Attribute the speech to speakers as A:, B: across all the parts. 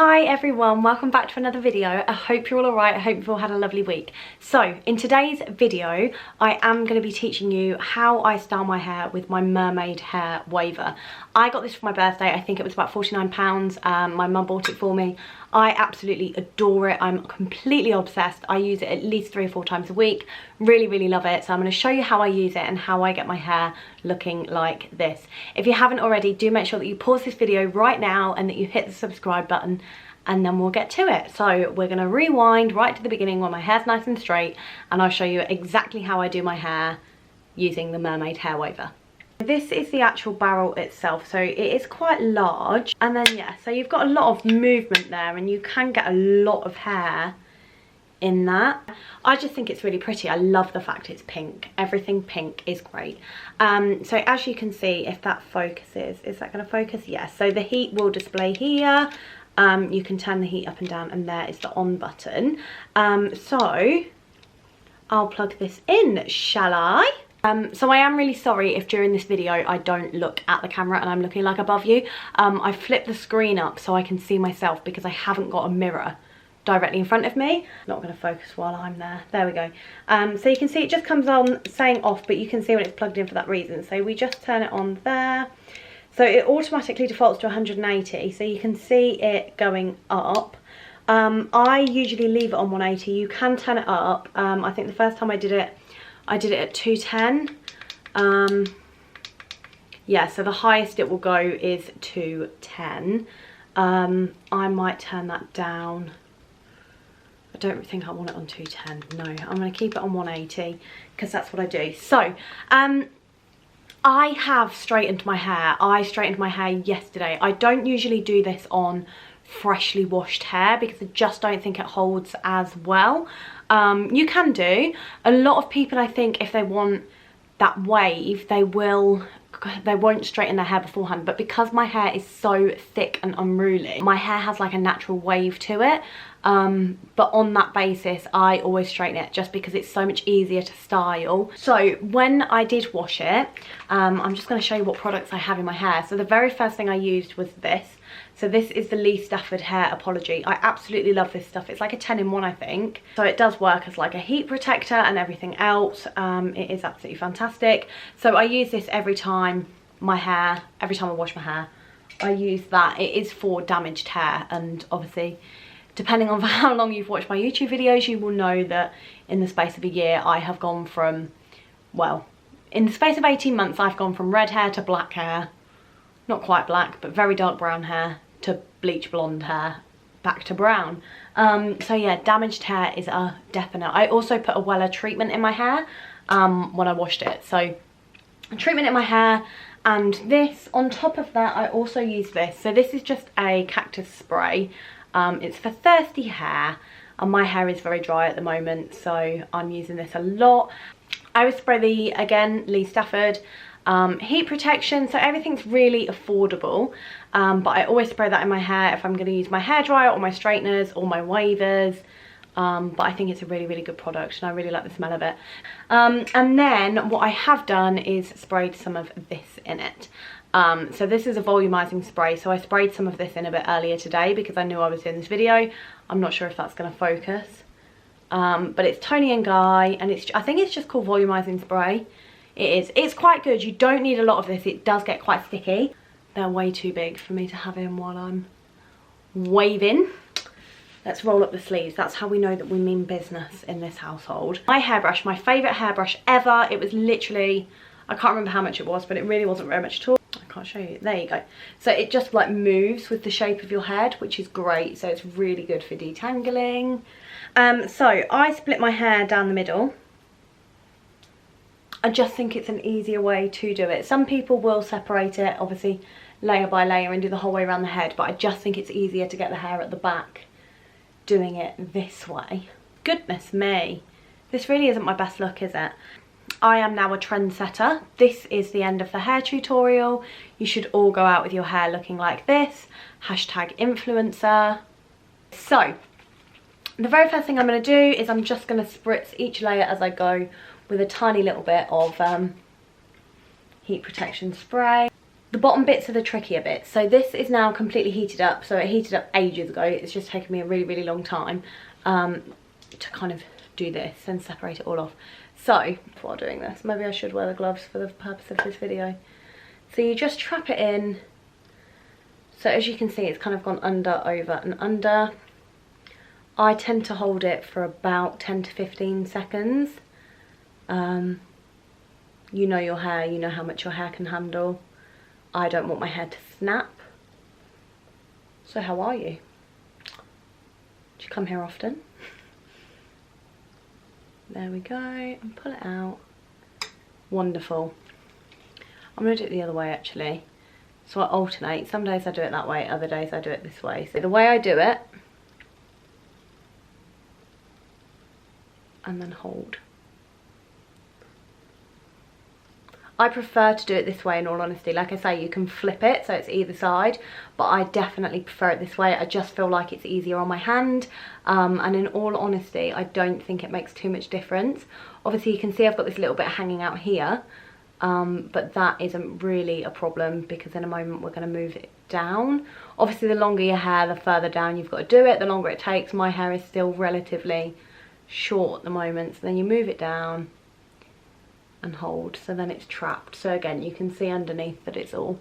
A: Hi everyone, welcome back to another video. I hope you're all alright, I hope you've all had a lovely week. So in today's video I am going to be teaching you how I style my hair with my mermaid hair waver. I got this for my birthday, I think it was about £49. My mum bought it for me. I absolutely adore it. I'm completely obsessed. I use it at least 3 or 4 times a week. Really love it. So I'm going to show you how I use it and how I get my hair looking like this. If you haven't already, do make sure that you pause this video right now and that you hit the subscribe button, and then we'll get to it. So we're going to rewind right to the beginning when my hair's nice and straight, and I'll show you exactly how I do my hair using the mermaid hair waver. This is the actual barrel itself, so it is quite large, and then yeah, so you've got a lot of movement there and you can get a lot of hair in that. I just think it's really pretty. I love the fact it's pink. Everything pink is great. So as you can see, if that focuses, is that going to focus? Yes. So the heat will display here. You can turn the heat up and down, and there is the on button. So I'll plug this in, shall I? So I am really sorry if during this video I don't look at the camera and I'm looking like above you. I flipped the screen up so I can see myself because I haven't got a mirror directly in front of me. Not going to focus while I'm there. There we go. So you can see it just comes on saying off, but you can see when it's plugged in for that reason. So we just turn it on there. So it automatically defaults to 180, so you can see it going up. I usually leave it on 180. You can turn it up. I think the first time I did it at 210. Yeah, so the highest it will go is 210. I might turn that down. I don't think I want it on 210. No, I'm going to keep it on 180 because that's what I do. So I have straightened my hair. I straightened my hair yesterday. I don't usually do this on freshly washed hair because I just don't think it holds as well. You can do. A lot of people, I think, if they want that wave, they won't straighten their hair beforehand, but because my hair is so thick and unruly, my hair has like a natural wave to it. But on that basis I always straighten it just because it's so much easier to style. So when I did wash it, I'm just going to show you what products I have in my hair. So the very first thing I used was this. So this is the Lee Stafford Hair Apology. I absolutely love this stuff. It's like a 10-in-1, I think. So it does work as like a heat protector and everything else. It is absolutely fantastic. So I use this every time I wash my hair. I use that. It is for damaged hair, and obviously depending on how long you've watched my YouTube videos, you will know that in the space of a year I have gone from, well, in the space of 18 months I've gone from red hair to black hair. Not quite black, but very dark brown hair, to bleach blonde hair, back to brown. So yeah, damaged hair is a definite. I also put a WELLA treatment in my hair when I washed it. So a treatment in my hair, and this, on top of that, I also use this. So this is just a Cactus Spray. It's for thirsty hair, and my hair is very dry at the moment, so I'm using this a lot. I would spray the, again, Lee Stafford heat protection, so everything's really affordable, but I always spray that in my hair if I'm going to use my hairdryer or my straighteners or my wavers. But I think it's a really good product and I really like the smell of it. And then what I have done is sprayed some of this in it. So this is a volumizing spray, so I sprayed some of this in a bit earlier today because I knew I was doing this video. I'm not sure if that's going to focus, but it's TONI and Guy, and I think it's just called volumizing spray. It's quite good. You don't need a lot of this. It does get quite sticky. They're way too big for me to have in while I'm waving. Let's roll up the sleeves. That's how we know that we mean business in this household. My hairbrush, my favourite hairbrush ever. It was literally, I can't remember how much it was, but it really wasn't very much at all. I can't show you. There you go. So it just like moves with the shape of your head, which is great. So it's really good for detangling. So I split my hair down the middle. I just think it's an easier way to do it. Some people will separate it, obviously, layer by layer and do the whole way around the head, but I just think it's easier to get the hair at the back doing it this way. Goodness me. This really isn't my best look, is it? I am now a trendsetter. This is the end of the hair tutorial. You should all go out with your hair looking like this. #influencer. So, the very first thing I'm going to do is I'm just going to spritz each layer as I go with a tiny little bit of heat protection spray. The bottom bits are the trickier bits. So this is now completely heated up. So it heated up ages ago. It's just taken me a really, really long time to kind of do this and separate it all off. So before doing this, maybe I should wear the gloves for the purpose of this video. So you just trap it in. So as you can see, it's kind of gone under, over and under. I tend to hold it for about 10 to 15 seconds. You know your hair, you know how much your hair can handle. I don't want my hair to snap. So how are you? Do you come here often? There we go, and pull it out. Wonderful. I'm going to do it the other way actually. So I alternate. Some days I do it that way, other days I do it this way. So the way I do it, and then hold. I prefer to do it this way in all honesty. Like I say, you can flip it so it's either side, but I definitely prefer it this way. I just feel like it's easier on my hand, and in all honesty I don't think it makes too much difference. Obviously you can see I've got this little bit hanging out here, but that isn't really a problem because in a moment we're going to move it down. Obviously the longer your hair, the further down you've got to do it, the longer it takes. My hair is still relatively short at the moment, so then you move it down and hold, so then it's trapped. So again, you can see underneath that it's all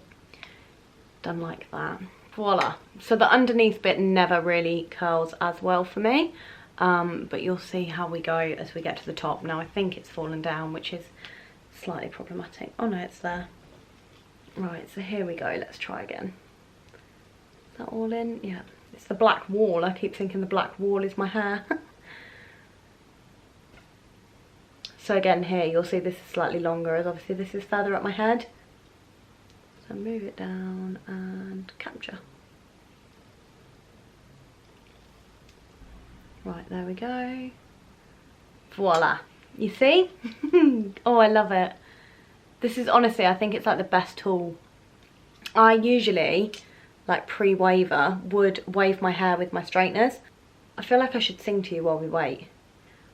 A: done like that. Voila. So the underneath bit never really curls as well for me, but you'll see how we go as we get to the top. Now I think it's fallen down, which is slightly problematic. Oh no, it's there. Right, so here we go. Let's try again. Is that all in? Yeah. It's the black wall. I keep thinking the black wall is my hair. So again here you'll see this is slightly longer as obviously this is further up my head. So move it down and capture. Right, there we go. Voila. You see? Oh, I love it. This is honestly, I think it's like the best tool. I usually, like pre-waver, would wave my hair with my straighteners. I feel like I should sing to you while we wait.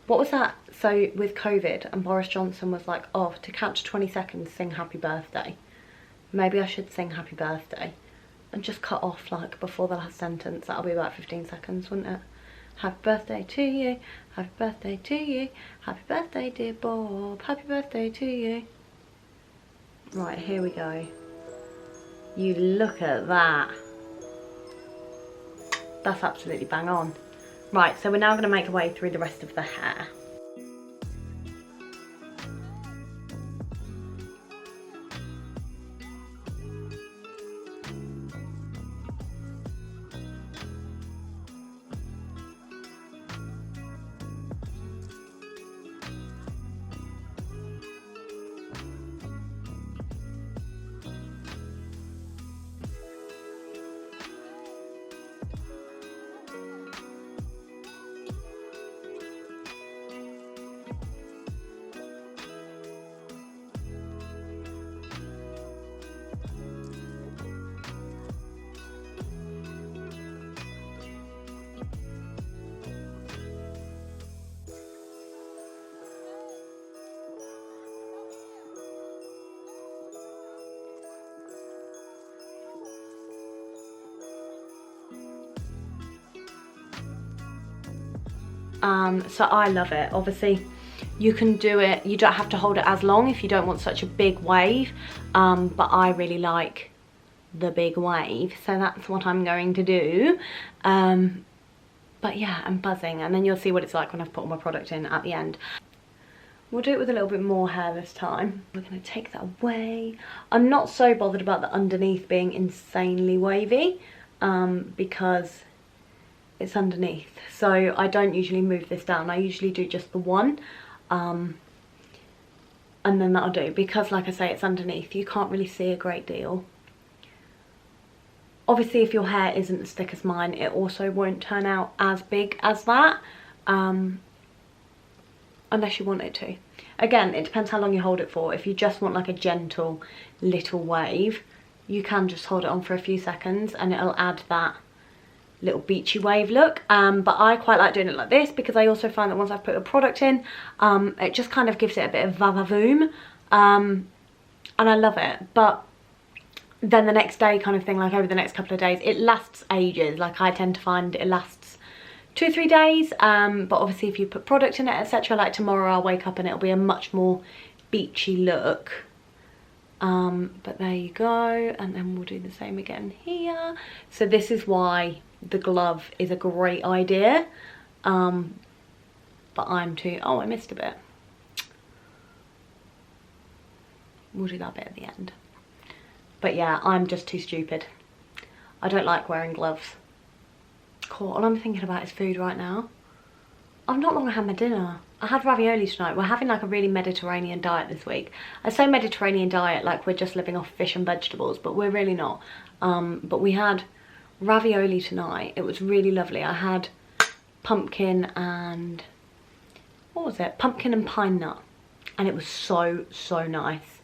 A: What was that? So with COVID and Boris Johnson was like, oh, to catch 20 seconds, sing happy birthday. Maybe I should sing happy birthday and just cut off like before the last sentence. That'll be about 15 seconds, wouldn't it? Happy birthday to you, happy birthday to you, happy birthday dear Bob, happy birthday to you. Right, here we go. You look at that. That's absolutely bang on. Right, so we're now going to make our way through the rest of the hair. So I love it. Obviously you can do it, you don't have to hold it as long if you don't want such a big wave, but I really like the big wave, so that's what I'm going to do. But yeah, I'm buzzing, and then you'll see what it's like when I've put all my product in at the end. We'll do it with a little bit more hair this time. We're going to take that away. I'm not so bothered about the underneath being insanely wavy, because it's underneath, so I don't usually move this down. I usually do just the one, and then that'll do, because like I say, it's underneath, you can't really see a great deal. Obviously if your hair isn't as thick as mine, it also won't turn out as big as that, unless you want it to. Again, it depends how long you hold it for. If you just want like a gentle little wave, you can just hold it on for a few seconds and it'll add that little beachy wave look, but I quite like doing it like this because I also find that once I've put a product in, it just kind of gives it a bit of va-va-voom, and I love it. But then the next day kind of thing, like over the next couple of days. It lasts ages. Like I tend to find it lasts 2 or 3 days, but obviously if you put product in it, etc., like tomorrow I'll wake up and it'll be a much more beachy look. But there you go, and then we'll do the same again here. So this is why the glove is a great idea, but I'm too, oh, I missed a bit. We'll do that bit at the end. But yeah, I'm just too stupid. I don't like wearing gloves. Cool, all I'm thinking about is food right now. I've not long had my dinner. I had ravioli tonight. We're having like a really Mediterranean diet this week. I say Mediterranean diet like we're just living off fish and vegetables, but we're really not. But we had ravioli tonight. It was really lovely. I had pumpkin and, what was it? Pumpkin and pine nut. And it was so, so nice.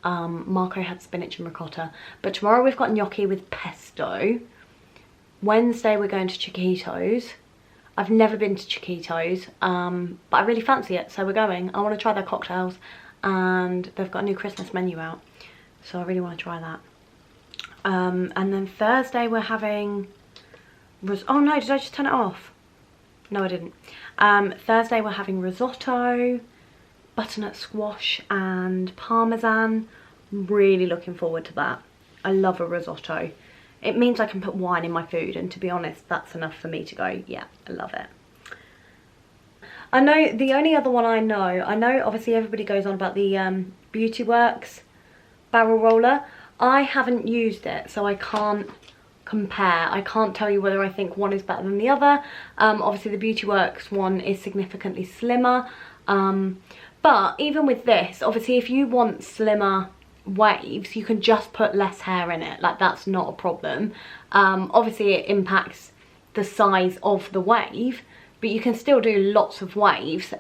A: Marco had spinach and ricotta. But tomorrow we've got gnocchi with pesto. Wednesday we're going to Chiquitos. I've never been to Chiquitos, but I really fancy it, so we're going. I want to try their cocktails, and they've got a new Christmas menu out, so I really want to try that. And then Thursday we're having, oh no, did I just turn it off? No, I didn't. Thursday we're having risotto, butternut squash and parmesan. I'm really looking forward to that. I love a risotto. It means I can put wine in my food, and to be honest, that's enough for me to go, yeah, I love it. I know the only other one I know obviously everybody goes on about the Beauty Works barrel roller. I haven't used it, so I can't compare. I can't tell you whether I think one is better than the other. Obviously the Beauty Works one is significantly slimmer, but even with this, obviously if you want slimmer waves, you can just put less hair in it, like that's not a problem. Obviously it impacts the size of the wave, but you can still do lots of waves.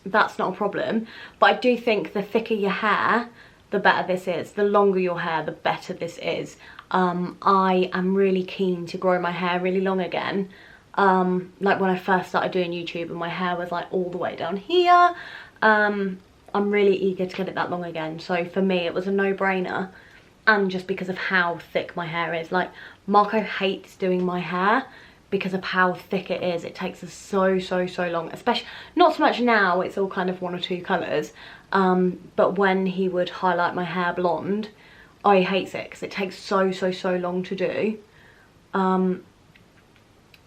A: That's not a problem, but I do think the thicker your hair, the better this is. The longer your hair, the better this is. I am really keen to grow my hair really long again. Like when I first started doing YouTube and my hair was like all the way down here. I'm really eager to get it that long again. So for me, it was a no-brainer. And just because of how thick my hair is. Like, Marco hates doing my hair because of how thick it is. It takes us so long. Especially, not so much now, it's all kind of 1 or 2 colours. But when he would highlight my hair blonde, he hates it because it takes so long to do.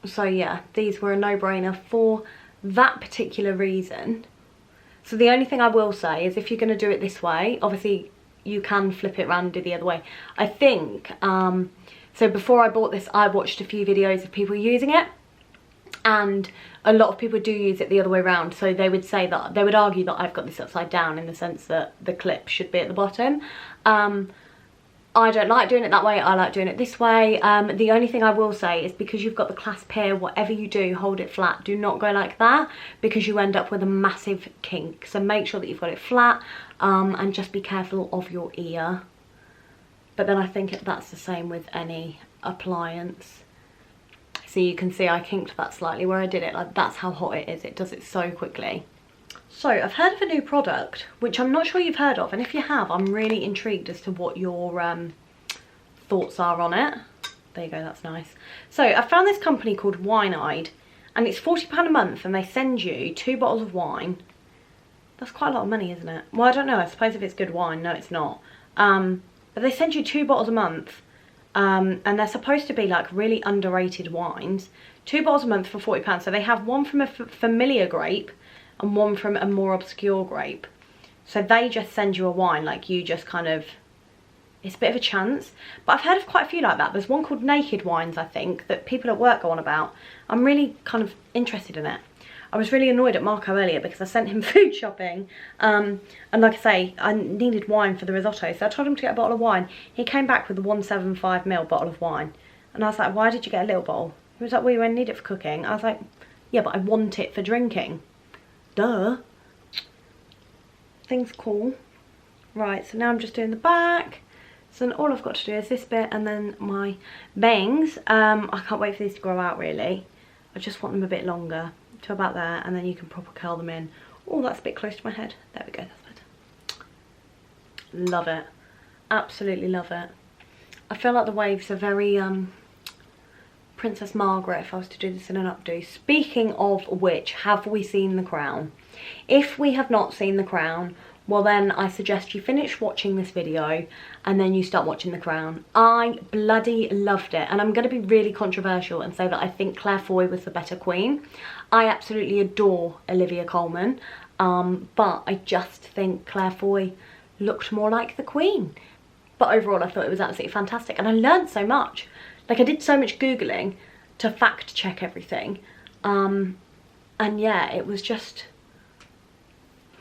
A: So yeah, these were a no-brainer for that particular reason. So the only thing I will say is if you're going to do it this way, obviously you can flip it around and do the other way. I think, so before I bought this, I watched a few videos of people using it, and a lot of people do use it the other way around. So they would say that, they would argue that I've got this upside down in the sense that the clip should be at the bottom. I don't like doing it that way, I like doing it this way. The only thing I will say is because you've got the clasp here, whatever you do, hold it flat. Do not go like that because you end up with a massive kink. So make sure that you've got it flat, and just be careful of your ear. But then I think that's the same with any appliance. So you can see I kinked that slightly where I did it. Like, that's how hot it is, it does it so quickly. So I've heard of a new product, which I'm not sure you've heard of, and if you have, I'm really intrigued as to what your thoughts are on it. There you go, that's nice. So I found this company called Wine-Eyed, and it's £40 a month, and they send you 2 bottles of wine. That's quite a lot of money, isn't it? Well, I don't know, I suppose if it's good wine, no it's not. But they send you 2 bottles a month, and they're supposed to be like really underrated wines. 2 bottles a month for £40, so they have one from a familiar grape, and one from a more obscure grape. So they just send you a wine, like you just kind of, it's a bit of a chance. But I've heard of quite a few like that. There's one called Naked Wines, I think, that people at work go on about. I'm really kind of interested in it. I was really annoyed at Marco earlier because I sent him food shopping. And like I say, I needed wine for the risotto. So I told him to get a bottle of wine. He came back with a 175ml bottle of wine. And I was like, why did you get a little bottle? He was like, well, you only need it for cooking. I was like, yeah, but I want it for drinking. Duh. Thing's cool. Right, so now I'm just doing the back. So then all I've got to do is this bit and then my bangs. I can't wait for these to grow out really. I just want them a bit longer, to about there, and then you can proper curl them in. Oh, that's a bit close to my head. There we go, that's better. Love it. Absolutely love it. I feel like the waves are very Princess Margaret if I was to do this in an updo. Speaking of which, have we seen The Crown? If we have not seen The Crown, well then I suggest you finish watching this video and then you start watching The Crown. I bloody loved it, and I'm going to be really controversial and say that I think Claire Foy was the better queen. I absolutely adore Olivia Colman, but I just think Claire Foy looked more like the queen. But overall I thought it was absolutely fantastic, and I learned so much. Like, I did so much Googling to fact check everything, and yeah, it was just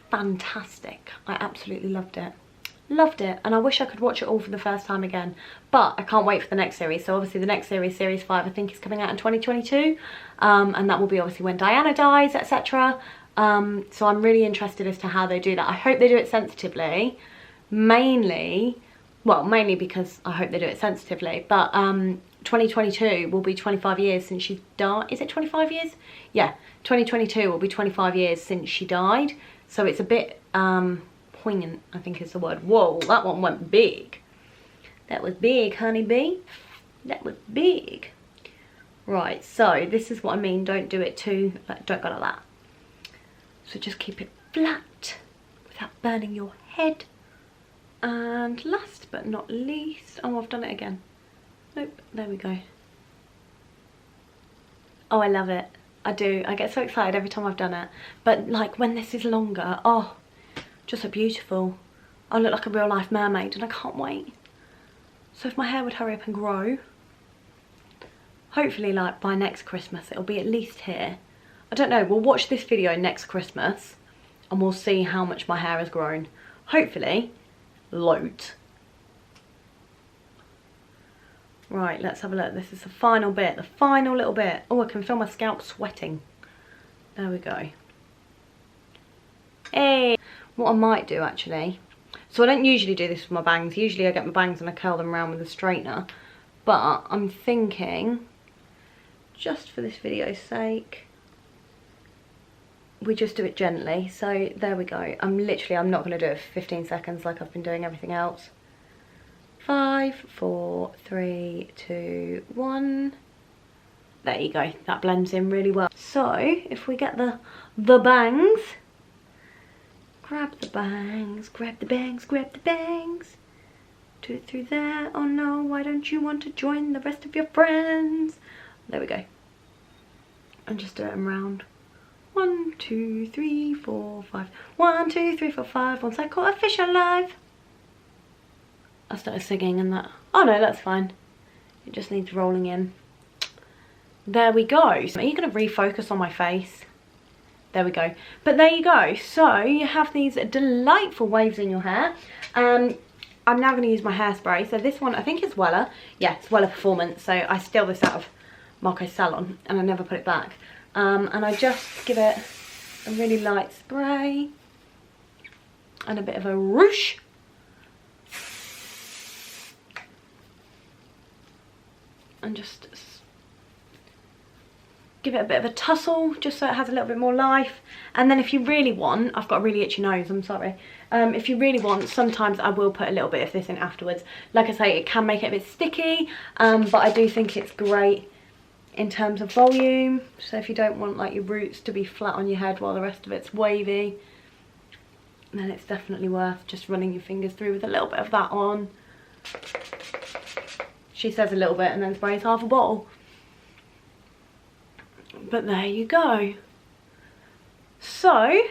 A: fantastic. I absolutely loved it. Loved it, and I wish I could watch it all for the first time again, but I can't wait for the next series. So obviously the next series, series 5, I think is coming out in 2022, and that will be obviously when Diana dies, etc. So I'm really interested as to how they do that. I hope they do it sensitively, mainly because I hope they do it sensitively, but 2022 will be 25 years since she died. Is it 25 years? Yeah, 2022 will be 25 years since she died, so it's a bit poignant, I think is the word. Whoa, that one went big. That was big, honeybee. That was big. Right, so this is what I mean. Don't do it too, like, don't go like that. So just keep it flat without burning your head. And last but not least, oh, I've done it again. Nope, there we go. Oh, I love it. I do. I get so excited every time I've done it. But like when this is longer, oh, just so beautiful. I look like a real life mermaid and I can't wait. So if my hair would hurry up and grow, hopefully like by next Christmas it'll be at least here. I don't know, we'll watch this video next Christmas and we'll see how much my hair has grown. Hopefully, loads. Right, let's have a look. This is the final bit, the final little bit. Oh, I can feel my scalp sweating. There we go. Hey, what I might do actually, so I don't usually do this with my bangs. Usually I get my bangs and I curl them around with a straightener. But I'm thinking, just for this video's sake, we just do it gently. So there we go. I'm not going to do it for 15 seconds like I've been doing everything else. 5, 4, 3, 2, 1. There you go. That blends in really well. So if we get the bangs, grab the bangs, grab the bangs, grab the bangs. Do it through there. Oh no, why don't you want to join the rest of your friends? There we go. And just do it around. 1, 2, 3, 4, 5. 1, 2, 3, 4, 5. Once I caught a fish alive. I started singing and that. Oh no, that's fine. It just needs rolling in. There we go. So are you going to refocus on my face? There we go. But there you go. So you have these delightful waves in your hair. I'm now going to use my hairspray. So this one, I think it's Wella. Yeah, it's Wella Performance. So I steal this out of Marco's salon and I never put it back. And I just give it a really light spray and a bit of a whoosh. And just give it a bit of a tussle just so it has a little bit more life. And then if you really want, I've got a really itchy nose, I'm sorry. If you really want, sometimes I will put a little bit of this in afterwards. Like I say, it can make it a bit sticky, but I do think it's great in terms of volume. So if you don't want like your roots to be flat on your head while the rest of it's wavy, then it's definitely worth just running your fingers through with a little bit of that on. She says a little bit and then sprays half a bottle. But there you go. So,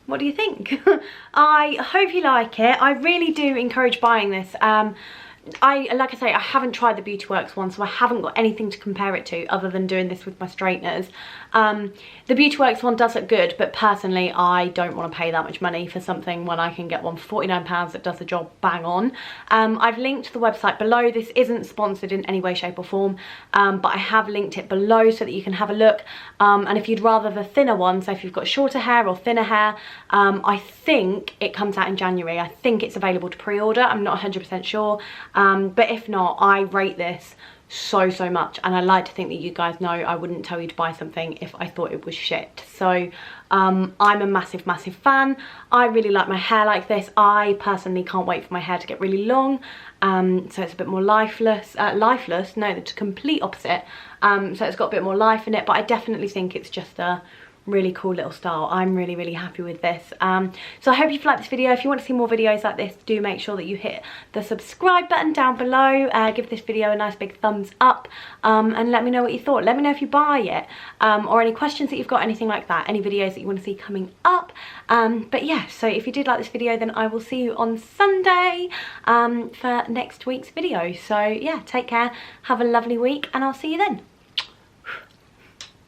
A: what do you think? I hope you like it. I really do encourage buying this. Like I say, I haven't tried the Beauty Works one, so I haven't got anything to compare it to other than doing this with my straighteners. The Beauty Works one does look good, but personally I don't want to pay that much money for something when I can get one for £49 that does the job bang on. I've linked the website below. This isn't sponsored in any way, shape or form, but I have linked it below so that you can have a look. And if you'd rather the thinner one, so if you've got shorter hair or thinner hair, I think it comes out in January. I think it's available to pre-order. I'm not 100% sure. But if not, I rate this so much, and I like to think that you guys know I wouldn't tell you to buy something if I thought it was shit. So I'm a massive fan. I really like my hair like this. I personally can't wait for my hair to get really long, so it's a bit more lifeless, no, the complete opposite. So it's got a bit more life in it, but I definitely think it's just a really cool little style. I'm really happy with this. So I hope you've liked this video. If you want to see more videos like this, do make sure that you hit the subscribe button down below. Give this video a nice big thumbs up, and let me know what you thought. Let me know if you buy it, or any questions that you've got, anything like that, any videos that you want to see coming up. But yeah, so if you did like this video, then I will see you on Sunday for next week's video. So yeah, take care, have a lovely week, and I'll see you then.